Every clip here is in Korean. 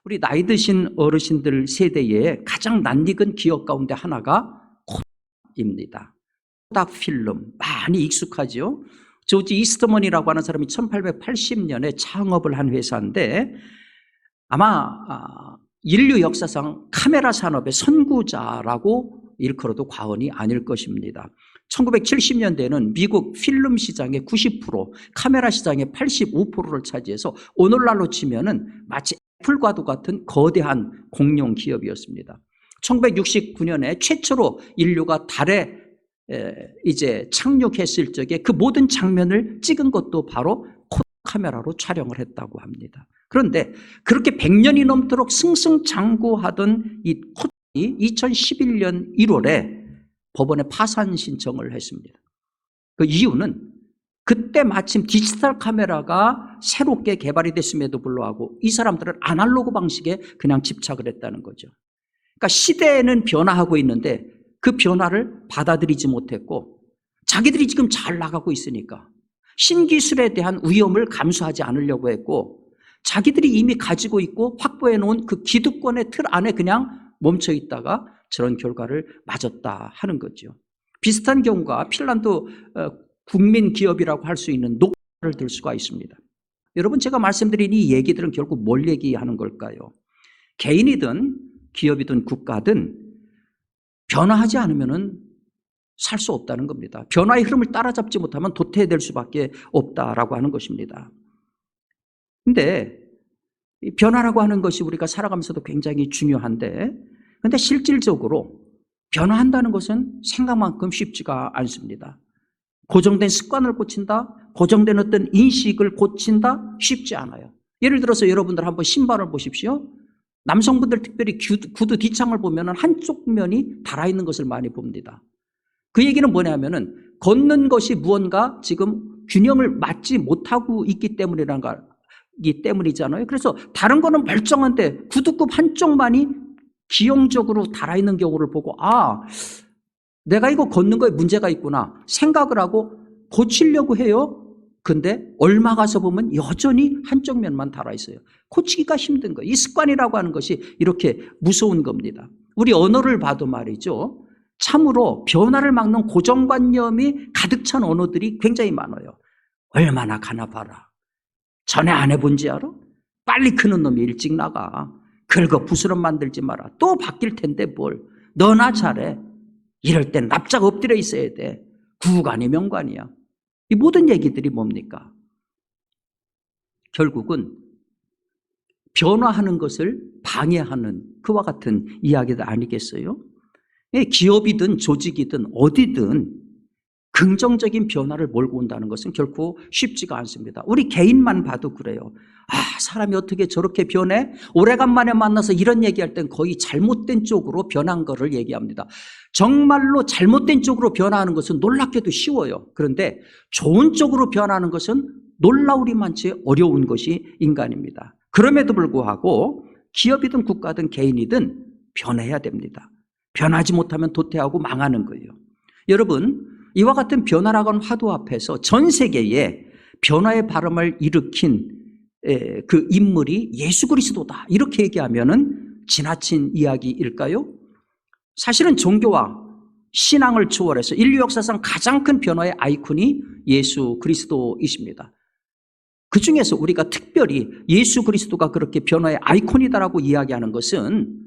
우리 나이 드신 어르신들 세대에 가장 낯익은 기업 가운데 하나가 코닥입니다. 코닥 필름 많이 익숙하죠. 조지 이스트먼이라고 하는 사람이 1880년에 창업을 한 회사인데 아마 인류 역사상 카메라 산업의 선구자라고 일컬어도 과언이 아닐 것입니다. 1970년대에는 미국 필름 시장의 90%, 카메라 시장의 85%를 차지해서 오늘날로 치면은 마치 애플과도 같은 거대한 공룡 기업이었습니다. 1969년에 최초로 인류가 달에 이제 착륙했을 적에 그 모든 장면을 찍은 것도 바로 코닥 카메라로 촬영을 했다고 합니다. 그런데 그렇게 100년이 넘도록 승승장구하던 이 코닥이 2011년 1월에 법원에 파산 신청을 했습니다. 그 이유는 그때 마침 디지털 카메라가 새롭게 개발이 됐음에도 불구하고 이 사람들은 아날로그 방식에 그냥 집착을 했다는 거죠. 그러니까 시대는 변화하고 있는데 그 변화를 받아들이지 못했고 자기들이 지금 잘 나가고 있으니까 신기술에 대한 위험을 감수하지 않으려고 했고 자기들이 이미 가지고 있고 확보해 놓은 그 기득권의 틀 안에 그냥 멈춰 있다가 저런 결과를 맞았다 하는 거죠. 비슷한 경우가 핀란드 국민 기업이라고 할 수 있는 노키아를 들 수가 있습니다. 여러분 제가 말씀드린 이 얘기들은 결국 뭘 얘기하는 걸까요? 개인이든 기업이든 국가든 변화하지 않으면 살 수 없다는 겁니다. 변화의 흐름을 따라잡지 못하면 도태될 수밖에 없다라고 하는 것입니다. 근데 이 변화라고 하는 것이 우리가 살아가면서도 굉장히 중요한데 근데 실질적으로 변화한다는 것은 생각만큼 쉽지가 않습니다. 고정된 습관을 고친다, 고정된 어떤 인식을 고친다 쉽지 않아요. 예를 들어서 여러분들 한번 신발을 보십시오. 남성분들 특별히 구두 뒷창을 보면 한쪽 면이 달아있는 것을 많이 봅니다. 그 얘기는 뭐냐면은 걷는 것이 무언가 지금 균형을 맞지 못하고 있기 때문이잖아요. 그래서 다른 거는 멀쩡한데 구두굽 한쪽만이 기형적으로 달아있는 경우를 보고 내가 이거 걷는 거에 문제가 있구나 생각을 하고 고치려고 해요. 근데 얼마 가서 보면 여전히 한쪽 면만 달아있어요. 고치기가 힘든 거예요. 이 습관이라고 하는 것이 이렇게 무서운 겁니다. 우리 언어를 봐도 말이죠. 참으로 변화를 막는 고정관념이 가득 찬 언어들이 굉장히 많아요. 얼마나 가나 봐라. 전에 안 해본지 알아? 빨리 크는 놈이 일찍 나가. 긁어 부스럼 만들지 마라. 또 바뀔 텐데 뭘. 너나 잘해. 이럴 땐 납작 엎드려 있어야 돼. 구관이 명관이야. 이 모든 얘기들이 뭡니까? 결국은 변화하는 것을 방해하는 그와 같은 이야기들 아니겠어요? 기업이든 조직이든 어디든 긍정적인 변화를 몰고 온다는 것은 결코 쉽지가 않습니다. 우리 개인만 봐도 그래요. 사람이 어떻게 저렇게 변해? 오래간만에 만나서 이런 얘기할 땐 거의 잘못된 쪽으로 변한 거를 얘기합니다. 정말로 잘못된 쪽으로 변화하는 것은 놀랍게도 쉬워요. 그런데 좋은 쪽으로 변하는 것은 놀라우리만치 어려운 것이 인간입니다. 그럼에도 불구하고 기업이든 국가든 개인이든 변해야 됩니다. 변하지 못하면 도태하고 망하는 거예요. 여러분, 이와 같은 변화라고 하는 화두 앞에서 전 세계에 변화의 바람을 일으킨 그 인물이 예수 그리스도다 이렇게 얘기하면은 지나친 이야기일까요? 사실은 종교와 신앙을 초월해서 인류 역사상 가장 큰 변화의 아이콘이 예수 그리스도이십니다. 그 중에서 우리가 특별히 예수 그리스도가 그렇게 변화의 아이콘이다라고 이야기하는 것은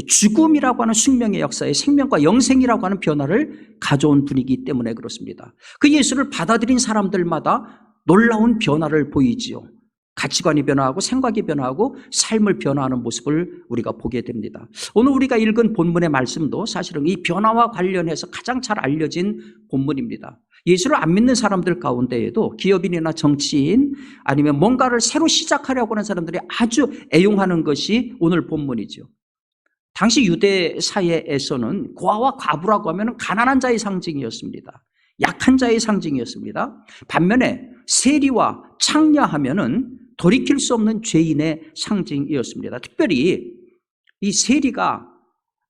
죽음이라고 하는 숙명의 역사에 생명과 영생이라고 하는 변화를 가져온 분이기 때문에 그렇습니다. 그 예수를 받아들인 사람들마다 놀라운 변화를 보이지요. 가치관이 변화하고 생각이 변화하고 삶을 변화하는 모습을 우리가 보게 됩니다. 오늘 우리가 읽은 본문의 말씀도 사실은 이 변화와 관련해서 가장 잘 알려진 본문입니다. 예수를 안 믿는 사람들 가운데에도 기업인이나 정치인 아니면 뭔가를 새로 시작하려고 하는 사람들이 아주 애용하는 것이 오늘 본문이죠. 당시 유대 사회에서는 고아와 과부라고 하면 가난한 자의 상징이었습니다. 약한 자의 상징이었습니다. 반면에 세리와 창녀하면은 돌이킬 수 없는 죄인의 상징이었습니다. 특별히 이 세리가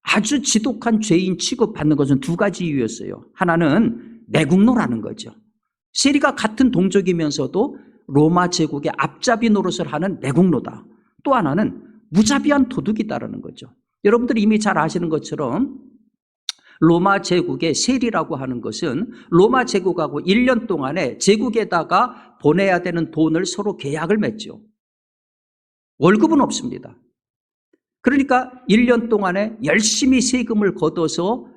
아주 지독한 죄인 취급받는 것은 두 가지 이유였어요. 하나는 내국노라는 거죠. 세리가 같은 동족이면서도 로마 제국의 앞잡이 노릇을 하는 내국노다. 또 하나는 무자비한 도둑이다라는 거죠. 여러분들이 이미 잘 아시는 것처럼 로마 제국의 세리라고 하는 것은 로마 제국하고 1년 동안에 제국에다가 보내야 되는 돈을 서로 계약을 맺죠. 월급은 없습니다. 그러니까 1년 동안에 열심히 세금을 걷어서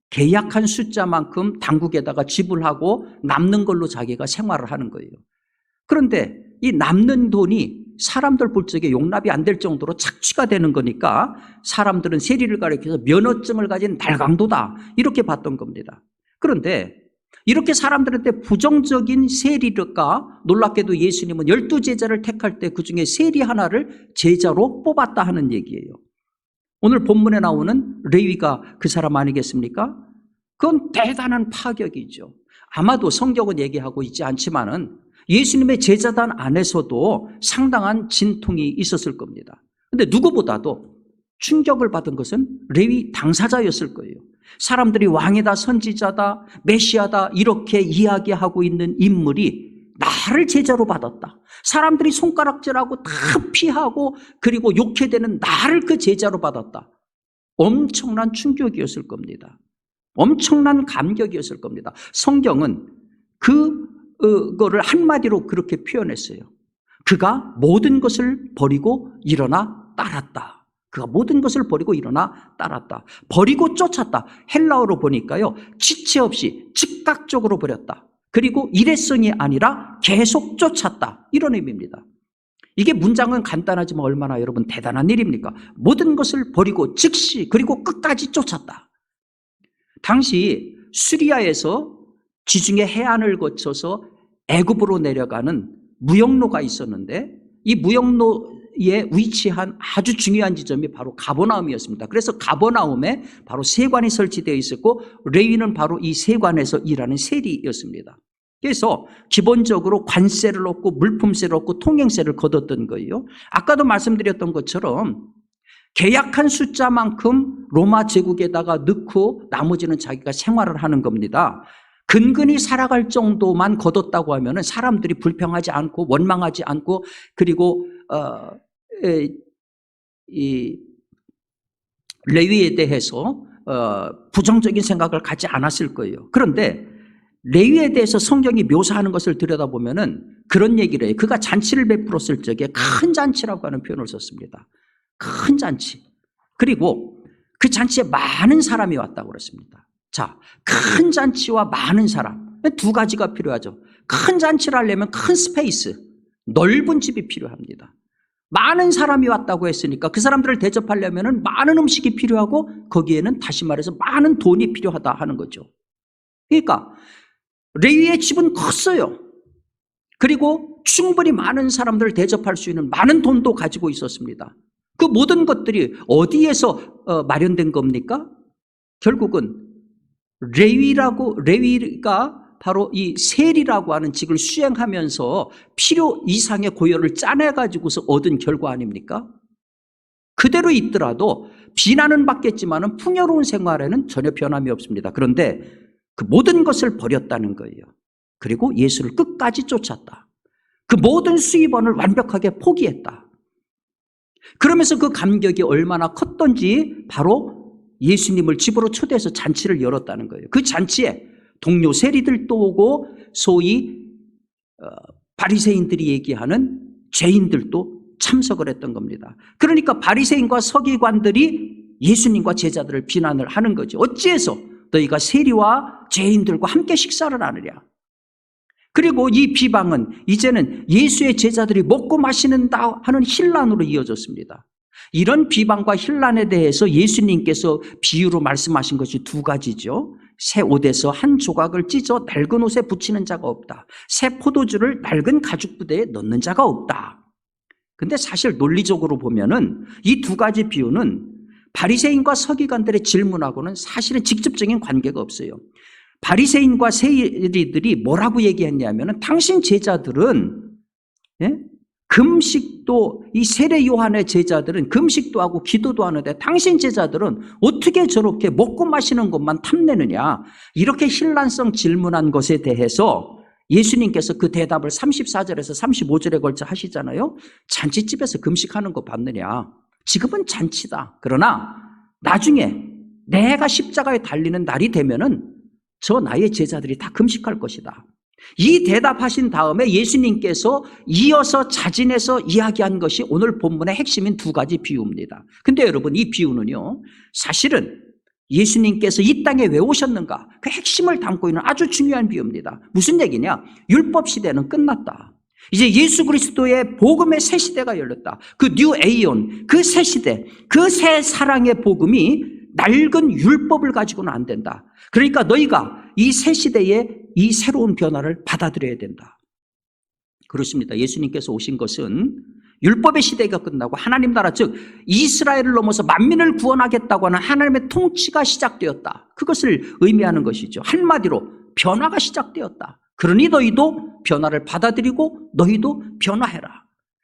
계약한 숫자만큼 당국에다가 지불하고 남는 걸로 자기가 생활을 하는 거예요. 그런데 이 남는 돈이 사람들 볼 적에 용납이 안 될 정도로 착취가 되는 거니까 사람들은 세리를 가리켜서 면허증을 가진 날강도다 이렇게 봤던 겁니다. 그런데 이렇게 사람들한테 부정적인 세리가 놀랍게도 예수님은 12제자를 택할 때 그중에 세리 하나를 제자로 뽑았다 하는 얘기예요. 오늘 본문에 나오는 레위가 그 사람 아니겠습니까? 그건 대단한 파격이죠. 아마도 성경은 얘기하고 있지 않지만은 예수님의 제자단 안에서도 상당한 진통이 있었을 겁니다. 그런데 누구보다도 충격을 받은 것은 레위 당사자였을 거예요. 사람들이 왕이다, 선지자다, 메시아다 이렇게 이야기하고 있는 인물이 나를 제자로 받았다. 사람들이 손가락질하고 다 피하고 그리고 욕해대는 나를 그 제자로 받았다. 엄청난 충격이었을 겁니다. 엄청난 감격이었을 겁니다. 성경은 그거를 한마디로 그렇게 표현했어요. 그가 모든 것을 버리고 일어나 따랐다. 그가 모든 것을 버리고 일어나 따랐다. 버리고 쫓았다. 헬라어로 보니까요, 지체 없이 즉각적으로 버렸다. 그리고 일회성이 아니라 계속 쫓았다. 이런 의미입니다. 이게 문장은 간단하지만 얼마나 여러분 대단한 일입니까? 모든 것을 버리고 즉시 그리고 끝까지 쫓았다. 당시 수리아에서 지중해 해안을 거쳐서 애굽으로 내려가는 무역로가 있었는데 이 무역로에 위치한 아주 중요한 지점이 바로 가버나움이었습니다. 그래서 가버나움에 바로 세관이 설치되어 있었고 레위는 바로 이 세관에서 일하는 세리였습니다. 그래서 기본적으로 관세를 얻고 물품세를 얻고 통행세를 걷었던 거예요. 아까도 말씀드렸던 것처럼 계약한 숫자만큼 로마 제국에다가 넣고 나머지는 자기가 생활을 하는 겁니다. 근근히 살아갈 정도만 걷었다고 하면 사람들이 불평하지 않고 원망하지 않고 그리고 이 레위에 대해서 부정적인 생각을 갖지 않았을 거예요. 그런데 레위에 대해서 성경이 묘사하는 것을 들여다보면 그런 얘기를 해요. 그가 잔치를 베풀었을 적에 큰 잔치라고 하는 표현을 썼습니다. 큰 잔치. 그리고 그 잔치에 많은 사람이 왔다고 그랬습니다. 자, 큰 잔치와 많은 사람. 두 가지가 필요하죠. 큰 잔치를 하려면 큰 스페이스, 넓은 집이 필요합니다. 많은 사람이 왔다고 했으니까 그 사람들을 대접하려면 많은 음식이 필요하고 거기에는 다시 말해서 많은 돈이 필요하다 하는 거죠. 그러니까 레위의 집은 컸어요. 그리고 충분히 많은 사람들을 대접할 수 있는 많은 돈도 가지고 있었습니다. 그 모든 것들이 어디에서 마련된 겁니까? 결국은 레위가 바로 이 세리라고 하는 직을 수행하면서 필요 이상의 고열을 짜내가지고서 얻은 결과 아닙니까? 그대로 있더라도 비난은 받겠지만 풍요로운 생활에는 전혀 변함이 없습니다. 그런데 그 모든 것을 버렸다는 거예요. 그리고 예수를 끝까지 쫓았다. 그 모든 수입원을 완벽하게 포기했다. 그러면서 그 감격이 얼마나 컸던지 바로 예수님을 집으로 초대해서 잔치를 열었다는 거예요. 그 잔치에 동료 세리들도 오고 소위 바리새인들이 얘기하는 죄인들도 참석을 했던 겁니다. 그러니까 바리새인과 서기관들이 예수님과 제자들을 비난을 하는 거죠. 어찌해서 너희가 세리와 죄인들과 함께 식사를 하느냐. 그리고 이 비방은 이제는 예수의 제자들이 먹고 마시는다 하는 혼란으로 이어졌습니다. 이런 비방과 혼란에 대해서 예수님께서 비유로 말씀하신 것이 두 가지죠. 새 옷에서 한 조각을 찢어 낡은 옷에 붙이는 자가 없다. 새 포도주를 낡은 가죽 부대에 넣는 자가 없다. 근데 사실 논리적으로 보면은 이 두 가지 비유는 바리새인과 서기관들의 질문하고는 사실은 직접적인 관계가 없어요. 바리새인과 세리들이 뭐라고 얘기했냐면은 당신 제자들은 금식도 이 세례 요한의 제자들은 금식도 하고 기도도 하는데 당신 제자들은 어떻게 저렇게 먹고 마시는 것만 탐내느냐 이렇게 혼란성 질문한 것에 대해서 예수님께서 그 대답을 34절에서 35절에 걸쳐 하시잖아요. 잔치집에서 금식하는 거 봤느냐 지금은 잔치다. 그러나 나중에 내가 십자가에 달리는 날이 되면은 저 나의 제자들이 다 금식할 것이다. 이 대답하신 다음에 예수님께서 이어서 자진해서 이야기한 것이 오늘 본문의 핵심인 두 가지 비유입니다. 근데 여러분, 이 비유는요, 사실은 예수님께서 이 땅에 왜 오셨는가, 그 핵심을 담고 있는 아주 중요한 비유입니다. 무슨 얘기냐? 율법 시대는 끝났다. 이제 예수 그리스도의 복음의 새 시대가 열렸다. 그 뉴 에이온, 그 새 시대, 그 새 사랑의 복음이 낡은 율법을 가지고는 안 된다. 그러니까 너희가 이 새 시대의 이 새로운 변화를 받아들여야 된다. 그렇습니다. 예수님께서 오신 것은 율법의 시대가 끝나고 하나님 나라, 즉 이스라엘을 넘어서 만민을 구원하겠다고 하는 하나님의 통치가 시작되었다. 그것을 의미하는 것이죠. 한마디로 변화가 시작되었다. 그러니 너희도 변화를 받아들이고 너희도 변화해라.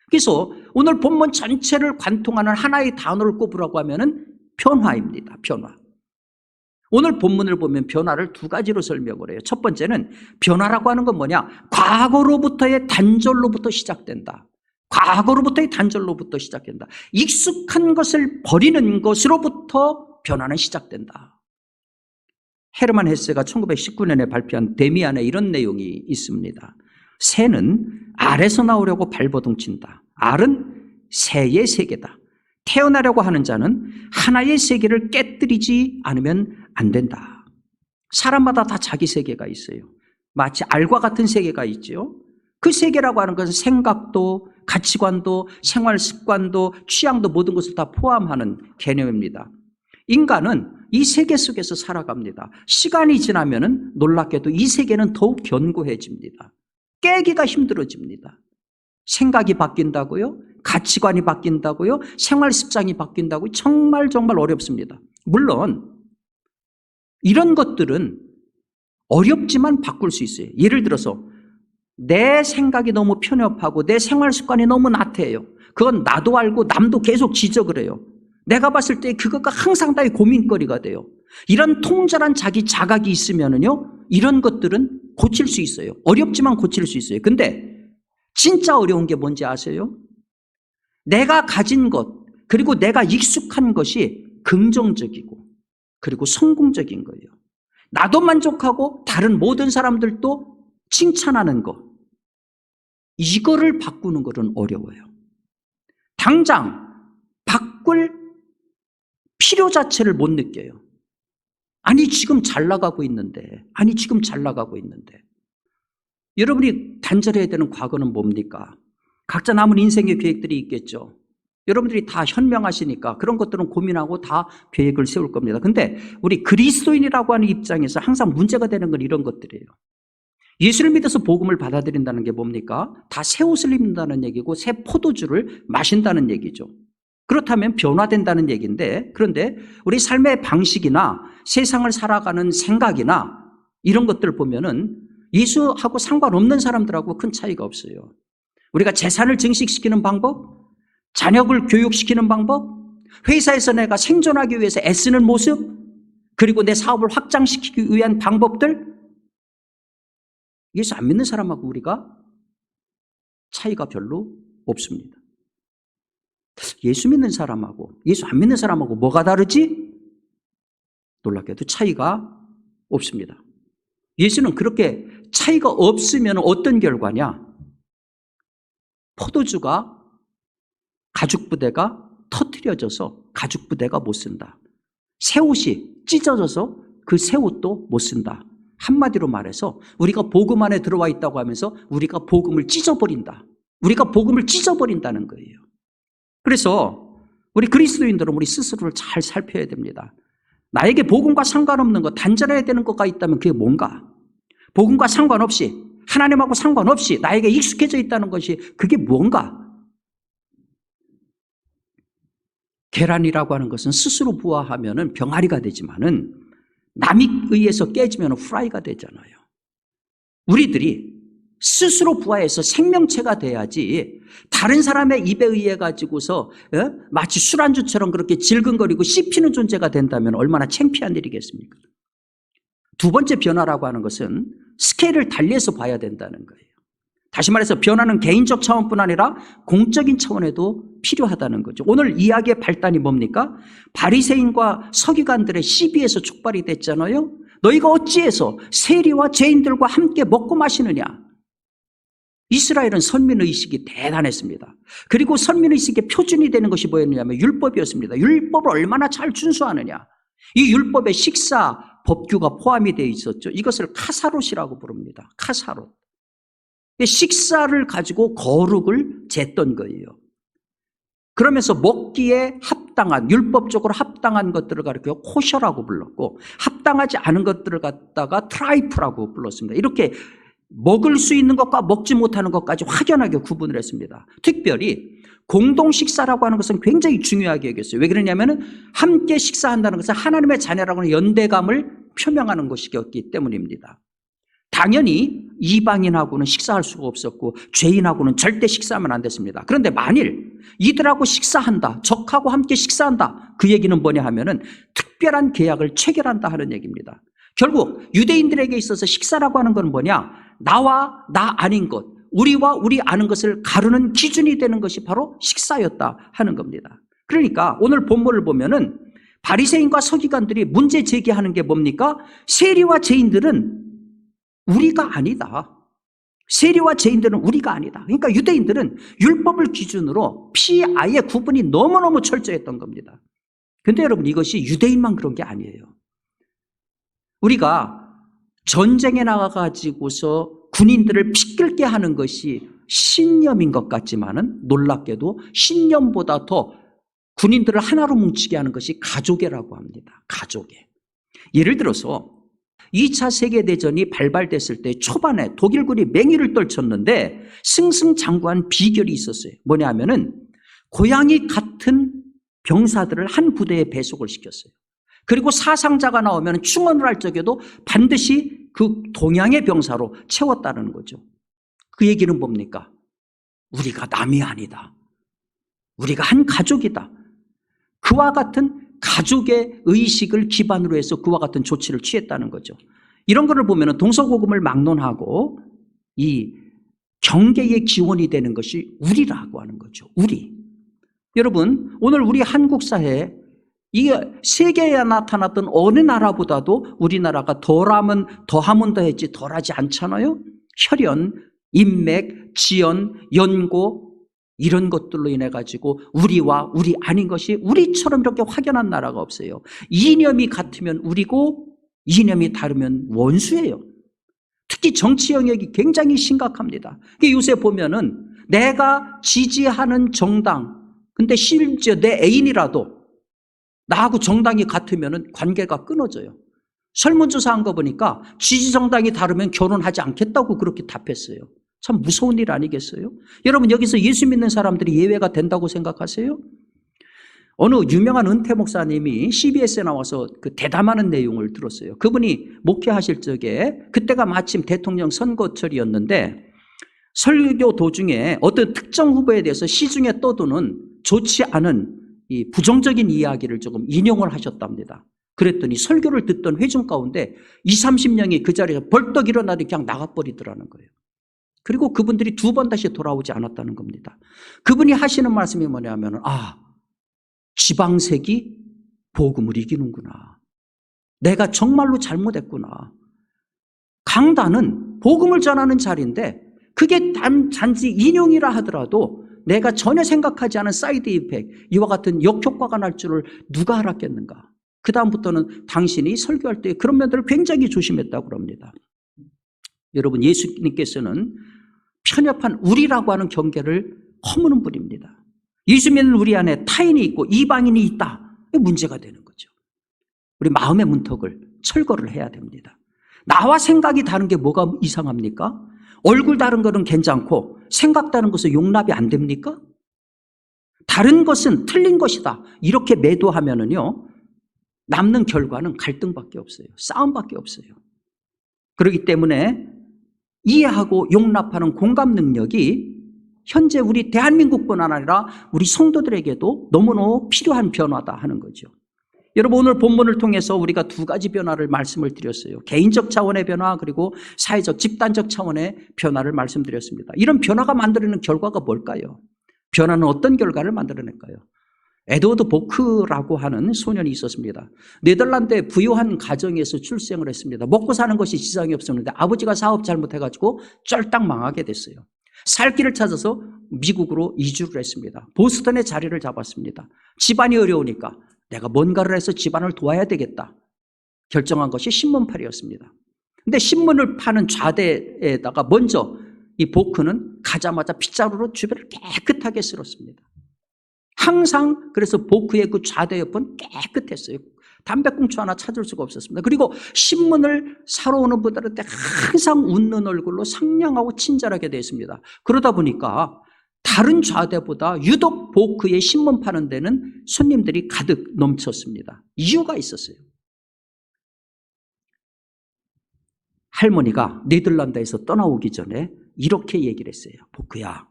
그래서 오늘 본문 전체를 관통하는 하나의 단어를 꼽으라고 하면은 변화입니다. 변화. 오늘 본문을 보면 변화를 두 가지로 설명을 해요. 첫 번째는 변화라고 하는 건 뭐냐? 과거로부터의 단절로부터 시작된다. 과거로부터의 단절로부터 시작된다. 익숙한 것을 버리는 것으로부터 변화는 시작된다. 헤르만 헤세가 1919년에 발표한 데미안에 이런 내용이 있습니다. 새는 알에서 나오려고 발버둥친다. 알은 새의 세계다. 태어나려고 하는 자는 하나의 세계를 깨뜨리지 않으면 안 된다. 사람마다 다 자기 세계가 있어요. 마치 알과 같은 세계가 있죠. 그 세계라고 하는 것은 생각도, 가치관도, 생활 습관도, 취향도 모든 것을 다 포함하는 개념입니다. 인간은 이 세계 속에서 살아갑니다. 시간이 지나면은 놀랍게도 이 세계는 더욱 견고해집니다. 깨기가 힘들어집니다. 생각이 바뀐다고요? 가치관이 바뀐다고요? 생활 습관이 바뀐다고요? 정말 어렵습니다. 물론 이런 것들은 어렵지만 바꿀 수 있어요. 예를 들어서 내 생각이 너무 편협하고 내 생활 습관이 너무 나태해요. 그건 나도 알고 남도 계속 지적을 해요. 내가 봤을 때 그것과 항상 나의 고민거리가 돼요. 이런 통절한 자기 자각이 있으면은요, 이런 것들은 고칠 수 있어요. 어렵지만 고칠 수 있어요. 근데 진짜 어려운 게 뭔지 아세요? 내가 가진 것, 그리고 내가 익숙한 것이 긍정적이고 그리고 성공적인 거예요. 나도 만족하고 다른 모든 사람들도 칭찬하는 것, 이거를 바꾸는 것은 어려워요. 당장 바꿀 필요 자체를 못 느껴요. 아니 지금 잘 나가고 있는데, 여러분이 단절해야 되는 과거는 뭡니까? 각자 남은 인생의 계획들이 있겠죠. 여러분들이 다 현명하시니까 그런 것들은 고민하고 다 계획을 세울 겁니다. 근데 우리 그리스도인이라고 하는 입장에서 항상 문제가 되는 건 이런 것들이에요. 예수를 믿어서 복음을 받아들인다는 게 뭡니까? 다 새 옷을 입는다는 얘기고 새 포도주를 마신다는 얘기죠. 그렇다면 변화된다는 얘기인데, 그런데 우리 삶의 방식이나 세상을 살아가는 생각이나 이런 것들 보면은 예수하고 상관없는 사람들하고 큰 차이가 없어요. 우리가 재산을 증식시키는 방법, 자녀를 교육시키는 방법, 회사에서 내가 생존하기 위해서 애쓰는 모습, 그리고 내 사업을 확장시키기 위한 방법들, 예수 안 믿는 사람하고 우리가 차이가 별로 없습니다. 예수 믿는 사람하고 예수 안 믿는 사람하고 뭐가 다르지? 놀랍게도 차이가 없습니다. 예수는 그렇게 차이가 없으면 어떤 결과냐? 포도주가 가죽 부대가 터뜨려져서 가죽 부대가 못 쓴다. 새 옷이 찢어져서 그 새 옷도 못 쓴다. 한마디로 말해서 우리가 복음 안에 들어와 있다고 하면서 우리가 복음을 찢어버린다. 우리가 복음을 찢어버린다는 거예요. 그래서 우리 그리스도인들은 우리 스스로를 잘 살펴야 됩니다. 나에게 복음과 상관없는 것, 단절해야 되는 것가 있다면 그게 뭔가? 복음과 상관없이, 하나님하고 상관없이 나에게 익숙해져 있다는 것이 그게 뭔가? 계란이라고 하는 것은 스스로 부화하면 병아리가 되지만은 남에 의해서 깨지면 후라이가 되잖아요. 우리들이 스스로 부화해서 생명체가 돼야지 다른 사람의 입에 의해 가지고서 마치 술안주처럼 그렇게 질근거리고 씹히는 존재가 된다면 얼마나 창피한 일이겠습니까? 두 번째 변화라고 하는 것은 스케일을 달리해서 봐야 된다는 거예요. 다시 말해서 변화는 개인적 차원뿐 아니라 공적인 차원에도 필요하다는 거죠. 오늘 이야기의 발단이 뭡니까? 바리새인과 서기관들의 시비에서 촉발이 됐잖아요. 너희가 어찌해서 세리와 죄인들과 함께 먹고 마시느냐? 이스라엘은 선민의식이 대단했습니다. 그리고 선민의식의 표준이 되는 것이 뭐였냐면 율법이었습니다. 율법을 얼마나 잘 준수하느냐. 이 율법에 식사 법규가 포함이 되어 있었죠. 이것을 카사롯이라고 부릅니다. 카사롯. 식사를 가지고 거룩을 쟀던 거예요. 그러면서 먹기에 합당한, 율법적으로 합당한 것들을 가리켜 코셔라고 불렀고, 합당하지 않은 것들을 갖다가 트라이프라고 불렀습니다. 이렇게 먹을 수 있는 것과 먹지 못하는 것까지 확연하게 구분을 했습니다. 특별히 공동 식사라고 하는 것은 굉장히 중요하게 여겼어요. 왜 그러냐면은 함께 식사한다는 것은 하나님의 자녀라고 하는 연대감을 표명하는 것이었기 때문입니다. 당연히 이방인하고는 식사할 수가 없었고 죄인하고는 절대 식사하면 안 됐습니다. 그런데 만일 이들하고 식사한다, 적하고 함께 식사한다, 그 얘기는 뭐냐 하면은 특별한 계약을 체결한다 하는 얘기입니다. 결국 유대인들에게 있어서 식사라고 하는 건 뭐냐? 나와 나 아닌 것, 우리와 우리 아는 것을 가르는 기준이 되는 것이 바로 식사였다 하는 겁니다. 그러니까 오늘 본문을 보면은 바리새인과 서기관들이 문제 제기하는 게 뭡니까? 세리와 죄인들은 우리가 아니다. 세리와 죄인들은 우리가 아니다. 그러니까 유대인들은 율법을 기준으로 아예 구분이 너무너무 철저했던 겁니다. 그런데 여러분, 이것이 유대인만 그런 게 아니에요. 우리가 전쟁에 나가가지고서 군인들을 피 끓게 하는 것이 신념인 것 같지만은 놀랍게도 신념보다 더 군인들을 하나로 뭉치게 하는 것이 가족애라고 합니다. 가족애. 예를 들어서 2차 세계대전이 발발됐을 때 초반에 독일군이 맹위를 떨쳤는데 승승장구한 비결이 있었어요. 뭐냐 하면은 고양이 같은 병사들을 한 부대에 배속을 시켰어요. 그리고 사상자가 나오면 충원을 할 적에도 반드시 그 동양의 병사로 채웠다는 거죠. 그 얘기는 뭡니까? 우리가 남이 아니다. 우리가 한 가족이다. 그와 같은 가족의 의식을 기반으로 해서 그와 같은 조치를 취했다는 거죠. 이런 것을 보면 동서고금을 막론하고 이 경계의 기원이 되는 것이 우리라고 하는 거죠. 우리. 여러분, 오늘 우리 한국 사회에 이게 세계에 나타났던 어느 나라보다도 우리나라가 더하면 더했지 덜하지 않잖아요. 혈연, 인맥, 지연, 연고 이런 것들로 인해 가지고 우리와 우리 아닌 것이 우리처럼 이렇게 확연한 나라가 없어요. 이념이 같으면 우리고 이념이 다르면 원수예요. 특히 정치 영역이 굉장히 심각합니다. 요새 보면은 내가 지지하는 정당, 근데 심지어 내 애인이라도 나하고 정당이 같으면 관계가 끊어져요. 설문조사한 거 보니까 지지 정당이 다르면 결혼하지 않겠다고 그렇게 답했어요. 참 무서운 일 아니겠어요? 여러분, 여기서 예수 믿는 사람들이 예외가 된다고 생각하세요? 어느 유명한 은퇴 목사님이 CBS에 나와서 그 대담하는 내용을 들었어요. 그분이 목회하실 적에 그때가 마침 대통령 선거철이었는데 설교 도중에 어떤 특정 후보에 대해서 시중에 떠도는 좋지 않은 이 부정적인 이야기를 조금 인용을 하셨답니다. 그랬더니 설교를 듣던 회중 가운데 20-30명이 그 자리에서 벌떡 일어나서 그냥 나가버리더라는 거예요. 그리고 그분들이 2번 다시 돌아오지 않았다는 겁니다. 그분이 하시는 말씀이 뭐냐면, 지방색이 복음을 이기는구나. 내가 정말로 잘못했구나. 강단은 복음을 전하는 자리인데 그게 단지 인용이라 하더라도 내가 전혀 생각하지 않은 사이드 이펙트, 이와 같은 역효과가 날 줄을 누가 알았겠는가. 그 다음부터는 당신이 설교할 때 그런 면들을 굉장히 조심했다고 합니다. 여러분, 예수님께서는 편협한 우리라고 하는 경계를 허무는 분입니다. 예수 믿는 우리 안에 타인이 있고 이방인이 있다. 문제가 되는 거죠. 우리 마음의 문턱을 철거를 해야 됩니다. 나와 생각이 다른 게 뭐가 이상합니까? 얼굴 다른 거는 괜찮고 생각 다른 것은 용납이 안 됩니까? 다른 것은 틀린 것이다. 이렇게 매도하면은요, 남는 결과는 갈등밖에 없어요. 싸움밖에 없어요. 그렇기 때문에 이해하고 용납하는 공감 능력이 현재 우리 대한민국뿐 아니라 우리 성도들에게도 너무너무 필요한 변화다 하는 거죠. 여러분, 오늘 본문을 통해서 우리가 두 가지 변화를 말씀을 드렸어요. 개인적 차원의 변화, 그리고 사회적, 집단적 차원의 변화를 말씀드렸습니다. 이런 변화가 만들어내는 결과가 뭘까요? 변화는 어떤 결과를 만들어낼까요? 에드워드 보크라고 하는 소년이 있었습니다. 네덜란드의 부유한 가정에서 출생을 했습니다. 먹고 사는 것이 지장이 없었는데 아버지가 사업 잘못해가지고 쫄딱 망하게 됐어요. 살 길을 찾아서 미국으로 이주를 했습니다. 보스턴에 자리를 잡았습니다. 집안이 어려우니까 내가 뭔가를 해서 집안을 도와야 되겠다 결정한 것이 신문팔이였습니다. 근데 신문을 파는 좌대에다가 먼저 이 보크는 가자마자 빗자루로 주변을 깨끗하게 쓸었습니다. 항상 그래서 보크의 그 좌대 옆은 깨끗했어요. 담배꽁초 하나 찾을 수가 없었습니다. 그리고 신문을 사러 오는 분들한테 항상 웃는 얼굴로 상냥하고 친절하게 되었습니다. 그러다 보니까 다른 좌대보다 유독 보크의 신문 파는 데는 손님들이 가득 넘쳤습니다. 이유가 있었어요. 할머니가 네덜란드에서 떠나오기 전에 이렇게 얘기를 했어요. 보크야,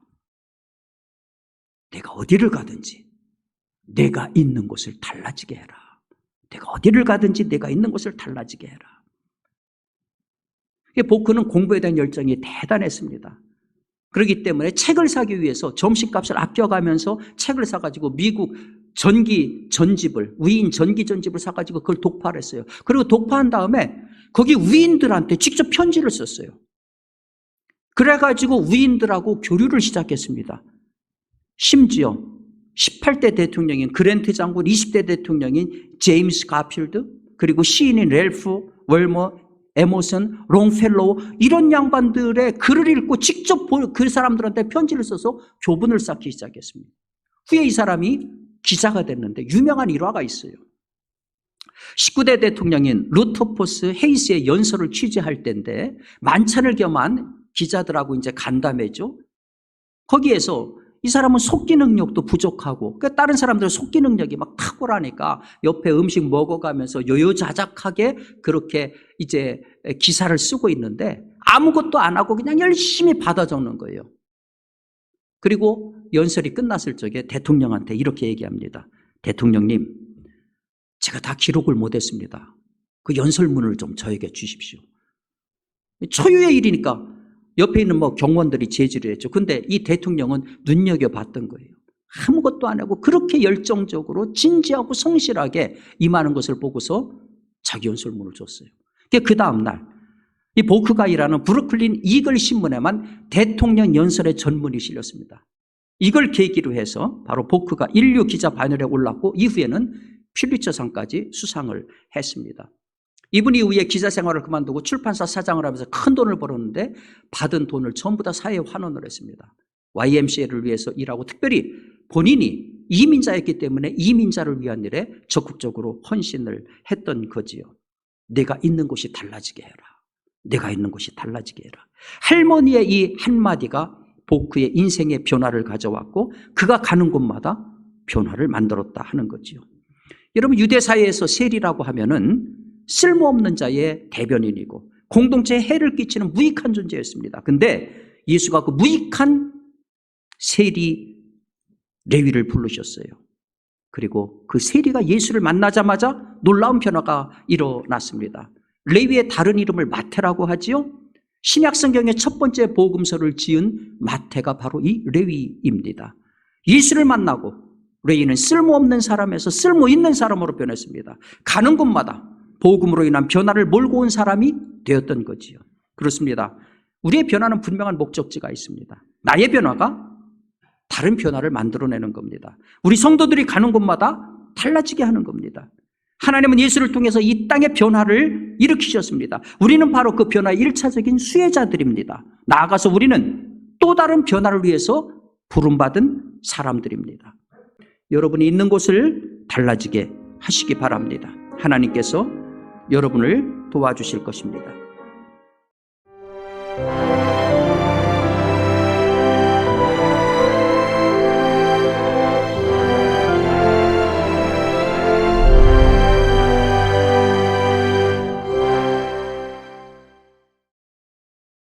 내가 어디를 가든지 내가 있는 곳을 달라지게 해라. 내가 어디를 가든지 내가 있는 곳을 달라지게 해라. 보크는 공부에 대한 열정이 대단했습니다. 그렇기 때문에 책을 사기 위해서 점심값을 아껴가면서 책을 사가지고 미국 위인 전기 전집을 사가지고 그걸 독파를 했어요. 그리고 독파한 다음에 거기 위인들한테 직접 편지를 썼어요. 그래가지고 위인들하고 교류를 시작했습니다. 심지어 18대 대통령인 그랜트 장군, 20대 대통령인 제임스 가필드, 그리고 시인인 렐프 월머, 에머슨, 롱펠로우, 이런 양반들의 글을 읽고 직접 그 사람들한테 편지를 써서 교분을 쌓기 시작했습니다. 후에 이 사람이 기자가 됐는데 유명한 일화가 있어요. 19대 대통령인 루터포스 헤이스의 연설을 취재할 때인데 만찬을 겸한 기자들하고 이제 간담회죠. 거기에서 이 사람은 속기 능력도 부족하고 다른 사람들은 속기 능력이 막 탁월하니까 옆에 음식 먹어가면서 요요자작하게 그렇게 이제 기사를 쓰고 있는데 아무것도 안 하고 그냥 열심히 받아 적는 거예요. 그리고 연설이 끝났을 적에 대통령한테 이렇게 얘기합니다. 대통령님, 제가 다 기록을 못했습니다. 그 연설문을 좀 저에게 주십시오. 초유의 일이니까 옆에 있는 경원들이 제지를 했죠. 근데 이 대통령은 눈여겨봤던 거예요. 아무것도 안 하고 그렇게 열정적으로 진지하고 성실하게 임하는 것을 보고서 자기 연설문을 줬어요. 그 다음날 이 보크가 일하는 브루클린 이글 신문에만 대통령 연설의 전문이 실렸습니다. 이걸 계기로 해서 바로 보크가 인류 기자 반열에 올랐고 이후에는 퓰리처상까지 수상을 했습니다. 이분이 이후에 기자 생활을 그만두고 출판사 사장을 하면서 큰 돈을 벌었는데 받은 돈을 전부 다 사회에 환원을 했습니다. YMCA를 위해서 일하고 특별히 본인이 이민자였기 때문에 이민자를 위한 일에 적극적으로 헌신을 했던 거지요. 내가 있는 곳이 달라지게 해라. 내가 있는 곳이 달라지게 해라. 할머니의 이 한마디가 보크의 인생의 변화를 가져왔고 그가 가는 곳마다 변화를 만들었다 하는 거지요. 여러분, 유대 사회에서 세리라고 하면은 쓸모없는 자의 대변인이고 공동체에 해를 끼치는 무익한 존재였습니다. 근데 예수가 그 무익한 세리 레위를 부르셨어요. 그리고 그 세리가 예수를 만나자마자 놀라운 변화가 일어났습니다. 레위의 다른 이름을 마태라고 하지요. 신약 성경의 첫 번째 복음서를 지은 마태가 바로 이 레위입니다. 예수를 만나고 레위는 쓸모없는 사람에서 쓸모있는 사람으로 변했습니다. 가는 곳마다 복음으로 인한 변화를 몰고 온 사람이 되었던 거지요. 그렇습니다. 우리의 변화는 분명한 목적지가 있습니다. 나의 변화가 다른 변화를 만들어내는 겁니다. 우리 성도들이 가는 곳마다 달라지게 하는 겁니다. 하나님은 예수를 통해서 이 땅의 변화를 일으키셨습니다. 우리는 바로 그 변화의 1차적인 수혜자들입니다. 나아가서 우리는 또 다른 변화를 위해서 부름받은 사람들입니다. 여러분이 있는 곳을 달라지게 하시기 바랍니다. 하나님께서 여러분을 도와주실 것입니다.